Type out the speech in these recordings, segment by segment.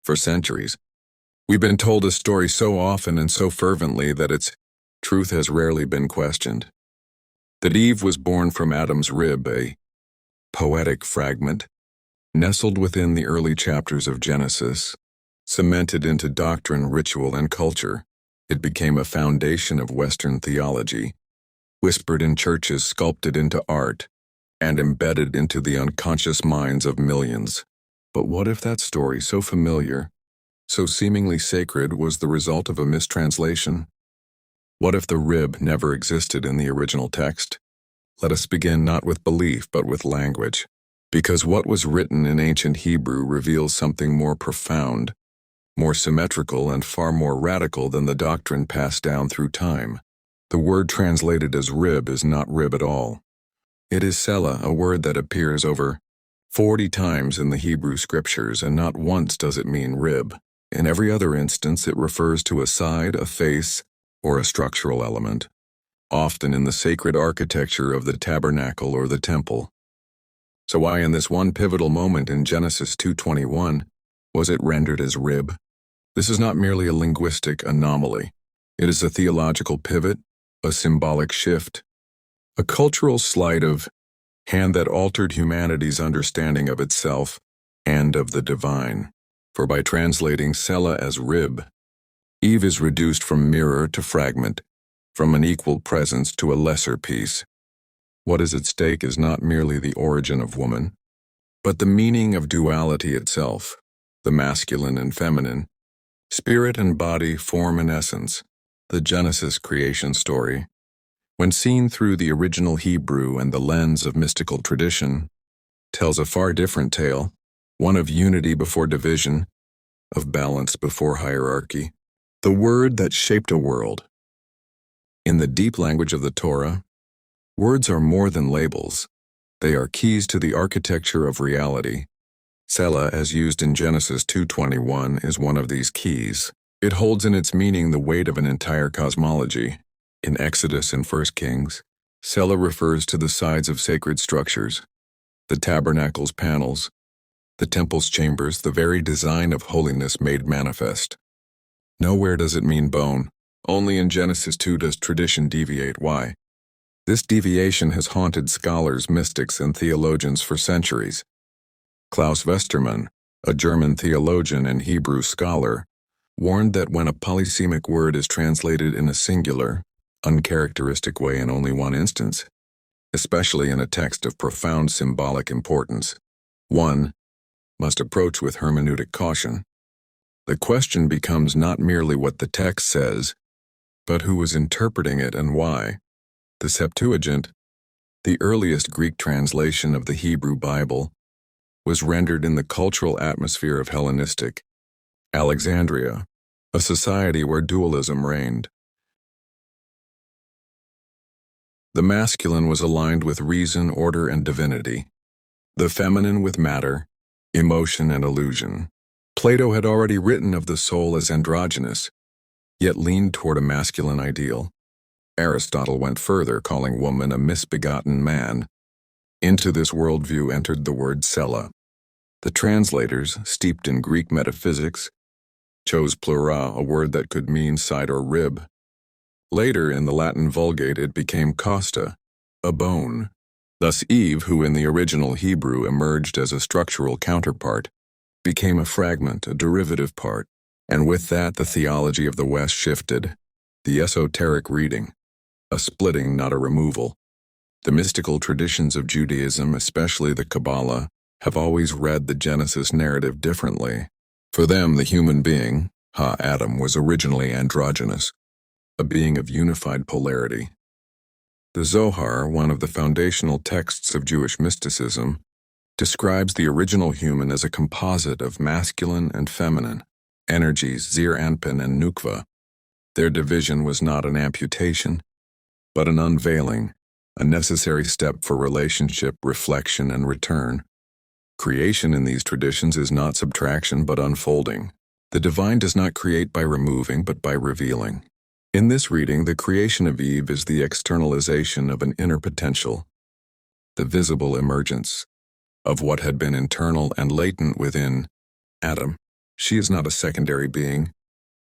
For centuries, we've been told a story so often and so fervently that its truth has rarely been questioned. That Eve was born from Adam's rib, a poetic fragment, nestled within the early chapters of Genesis, cemented into doctrine, ritual, and culture, it became a foundation of Western theology, whispered in churches, sculpted into art, and embedded into the unconscious minds of millions. But what if that story, so familiar, so seemingly sacred, was the result of a mistranslation? What if the rib never existed in the original text? Let us begin not with belief but with language, because what was written in ancient Hebrew reveals something more profound, more symmetrical, and far more radical than the doctrine passed down through time. The word translated as rib is not rib at all. It is cella, a word that appears over 40 times in the Hebrew scriptures, and not once does it mean rib. In every other instance, it refers to a side, a face, or a structural element, often in the sacred architecture of the tabernacle or the temple. So why in this one pivotal moment in Genesis 2:21 was it rendered as rib? This is not merely a linguistic anomaly. It is a theological pivot, a symbolic shift, a cultural sleight of hand that altered humanity's understanding of itself and of the divine. For by translating cella as rib, Eve is reduced from mirror to fragment, from an equal presence to a lesser piece. What is at stake is not merely the origin of woman, but the meaning of duality itself, the masculine and feminine, spirit and body, form and essence. The Genesis creation story, when seen through the original Hebrew and the lens of mystical tradition, tells a far different tale, one of unity before division, of balance before hierarchy. The word that shaped a world. In the deep language of the Torah, words are more than labels. They are keys to the architecture of reality. Cella, as used in Genesis 2:21, is one of these keys. It holds in its meaning the weight of an entire cosmology. In Exodus and 1 Kings, cella refers to the sides of sacred structures, the tabernacle's panels, the temple's chambers, the very design of holiness made manifest. Nowhere does it mean bone. Only in Genesis 2 does tradition deviate. Why? This deviation has haunted scholars, mystics, and theologians for centuries. Klaus Westermann, a German theologian and Hebrew scholar, warned that when a polysemic word is translated in a singular, uncharacteristic way in only one instance, especially in a text of profound symbolic importance, one must approach with hermeneutic caution. The question becomes not merely what the text says, but who is interpreting it and why. The Septuagint, the earliest Greek translation of the Hebrew Bible, was rendered in the cultural atmosphere of Hellenistic Alexandria, a society where dualism reigned. The masculine was aligned with reason, order, and divinity, the feminine with matter, emotion, and illusion. Plato had already written of the soul as androgynous, yet leaned toward a masculine ideal. Aristotle went further, calling woman a misbegotten man. Into this worldview entered the word cella. The translators, steeped in Greek metaphysics, chose pleura, a word that could mean side or rib. Later, in the Latin Vulgate, it became costa, a bone. Thus Eve, who in the original Hebrew emerged as a structural counterpart, became a fragment, a derivative part, and with that the theology of the West shifted, the esoteric reading, a splitting, not a removal. The mystical traditions of Judaism, especially the Kabbalah, have always read the Genesis narrative differently. For them, the human being, Adam, was originally androgynous, a being of unified polarity. The Zohar, one of the foundational texts of Jewish mysticism, describes the original human as a composite of masculine and feminine energies, Zir Anpin and Nukva. Their division was not an amputation, but an unveiling, a necessary step for relationship, reflection, and return. Creation in these traditions is not subtraction but unfolding. The divine does not create by removing but by revealing. In this reading, the creation of Eve is the externalization of an inner potential, the visible emergence of what had been internal and latent within Adam. She is not a secondary being,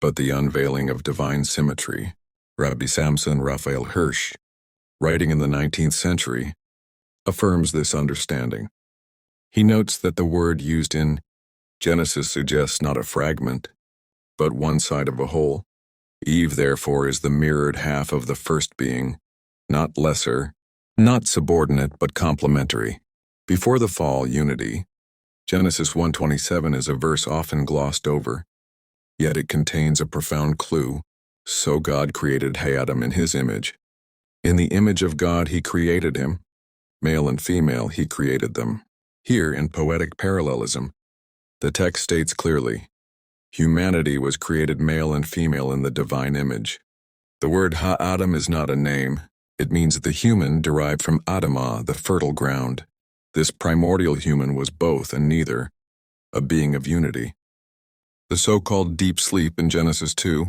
but the unveiling of divine symmetry. Rabbi Samson Raphael Hirsch, writing in the 19th century, affirms this understanding. He notes that the word used in Genesis suggests not a fragment, but one side of a whole. Eve, therefore, is the mirrored half of the first being, not lesser, not subordinate, but complementary. Before the fall, unity. Genesis 1:27 is a verse often glossed over, yet it contains a profound clue. So God created Adam in his image. In the image of God he created him. Male and female he created them. Here, in poetic parallelism, the text states clearly, humanity was created male and female in the divine image. The word ha-Adam is not a name. It means the human derived from Adamah, the fertile ground. This primordial human was both and neither, a being of unity. The so-called deep sleep in Genesis 2,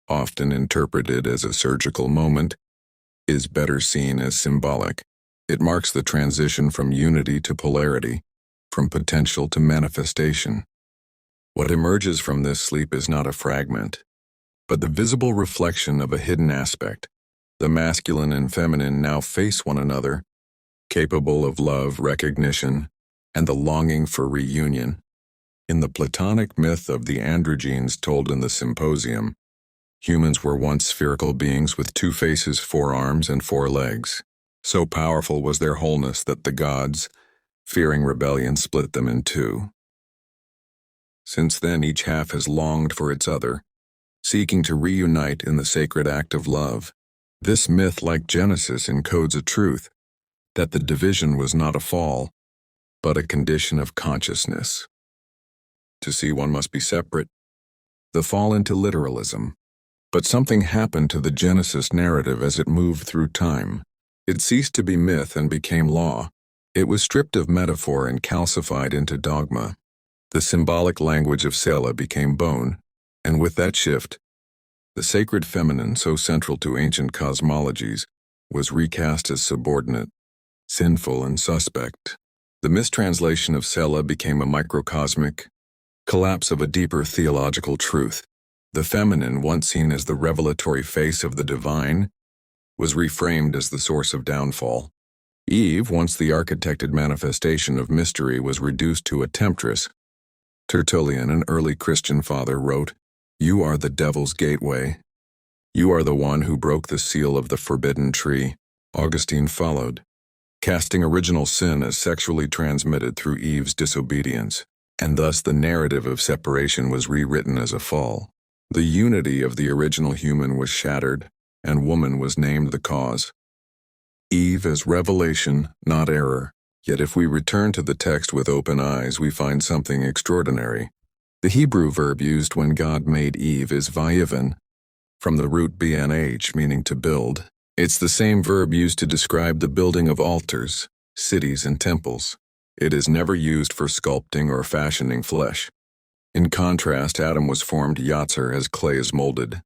often interpreted as a surgical moment, is better seen as symbolic. It marks the transition from unity to polarity, from potential to manifestation. What emerges from this sleep is not a fragment, but the visible reflection of a hidden aspect. The masculine and feminine now face one another, capable of love, recognition, and the longing for reunion. In the Platonic myth of the androgynes told in the Symposium, humans were once spherical beings with 2 faces, 4 arms, and 4 legs. So powerful was their wholeness that the gods, fearing rebellion, split them in 2. Since then, each half has longed for its other, seeking to reunite in the sacred act of love. This myth, like Genesis, encodes a truth, that the division was not a fall, but a condition of consciousness. To see one must be separate. The fall into literalism. But something happened to the Genesis narrative as it moved through time. It ceased to be myth and became law. It was stripped of metaphor and calcified into dogma. The symbolic language of cella became bone, and with that shift, the sacred feminine, so central to ancient cosmologies, was recast as subordinate, sinful, and suspect. The mistranslation of cella became a microcosmic collapse of a deeper theological truth. The feminine, once seen as the revelatory face of the divine, was reframed as the source of downfall. Eve, once the architected manifestation of mystery, was reduced to a temptress. Tertullian, an early Christian father, wrote, "You are the devil's gateway. You are the one who broke the seal of the forbidden tree." Augustine followed, casting original sin as sexually transmitted through Eve's disobedience, and thus the narrative of separation was rewritten as a fall. The unity of the original human was shattered, and woman was named the cause. Eve as revelation, not error. Yet if we return to the text with open eyes, we find something extraordinary. The Hebrew verb used when God made Eve is vayivan, from the root bnh, meaning to build. It's the same verb used to describe the building of altars, cities, and temples. It is never used for sculpting or fashioning flesh. In contrast, Adam was formed yatzer, as clay is molded.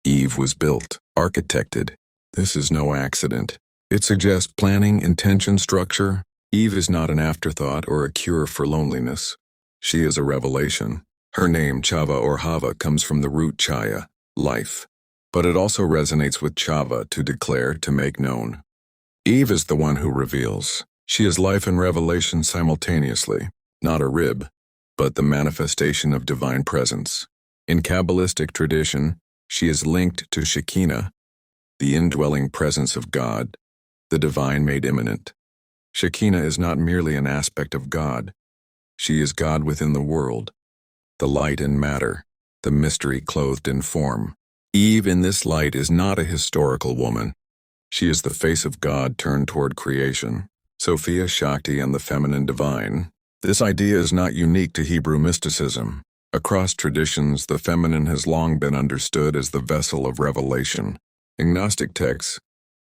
Eve was built, architected. This is no accident. It suggests planning, intention, structure. Eve is not an afterthought or a cure for loneliness. She is a revelation. Her name, Chava or Hava, comes from the root chaya, life. But it also resonates with Chava, to declare, to make known. Eve is the one who reveals. She is life and revelation simultaneously, not a rib, but the manifestation of divine presence. In Kabbalistic tradition, she is linked to Shekinah, the indwelling presence of God, the divine made immanent. Shekinah is not merely an aspect of God. She is God within the world, the light in matter, the mystery clothed in form. Eve in this light is not a historical woman. She is the face of God turned toward creation. Sophia, Shakti, and the feminine divine. This idea is not unique to Hebrew mysticism. Across traditions, the feminine has long been understood as the vessel of revelation. In Gnostic texts,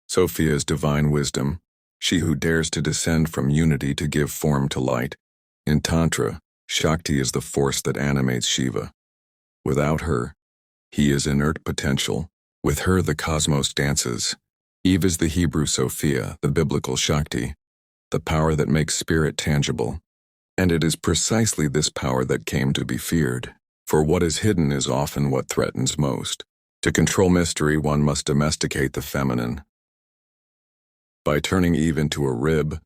Sophia is divine wisdom, she who dares to descend from unity to give form to light. In Tantra, Shakti is the force that animates Shiva. Without her, he is inert potential. With her, the cosmos dances. Eve is the Hebrew Sophia, the biblical Shakti, the power that makes spirit tangible. And it is precisely this power that came to be feared. For what is hidden is often what threatens most. To control mystery, one must domesticate the feminine. By turning Eve into a rib,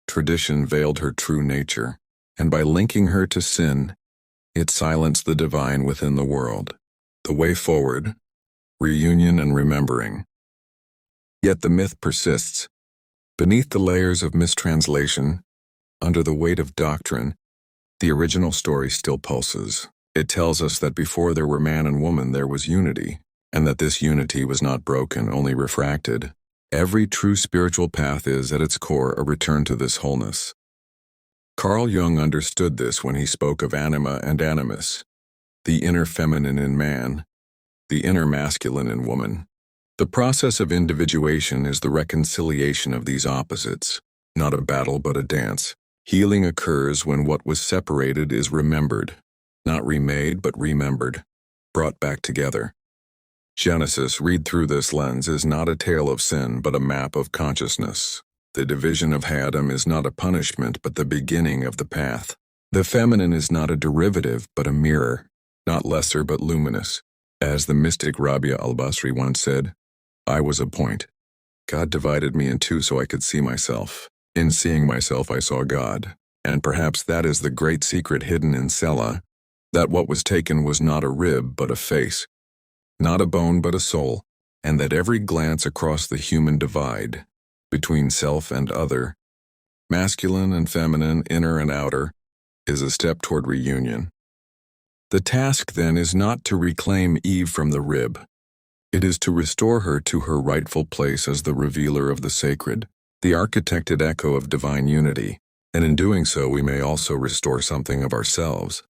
tradition veiled her true nature, and by linking her to sin, it silenced the divine within the world. The way forward, reunion and remembering. Yet the myth persists. Beneath the layers of mistranslation, under the weight of doctrine, the original story still pulses. It tells us that before there were man and woman, there was unity, and that this unity was not broken, only refracted. Every true spiritual path is, at its core, a return to this wholeness. Carl Jung understood this when he spoke of anima and animus, the inner feminine in man, the inner masculine in woman. The process of individuation is the reconciliation of these opposites, not a battle but a dance. Healing occurs when what was separated is remembered, not remade but remembered, brought back together. Genesis, read through this lens, is not a tale of sin but a map of consciousness. The division of Adam is not a punishment but the beginning of the path. The feminine is not a derivative but a mirror, not lesser but luminous. As the mystic Rabia al-Basri once said, I was a point. God divided me in two so I could see myself. In seeing myself I saw God. And perhaps that is the great secret hidden in cella, that what was taken was not a rib but a face, not a bone but a soul, and that every glance across the human divide, between self and other, masculine and feminine, inner and outer, is a step toward reunion. The task, then, is not to reclaim Eve from the rib. It is to restore her to her rightful place as the revealer of the sacred, the architected echo of divine unity, and in doing so we may also restore something of ourselves.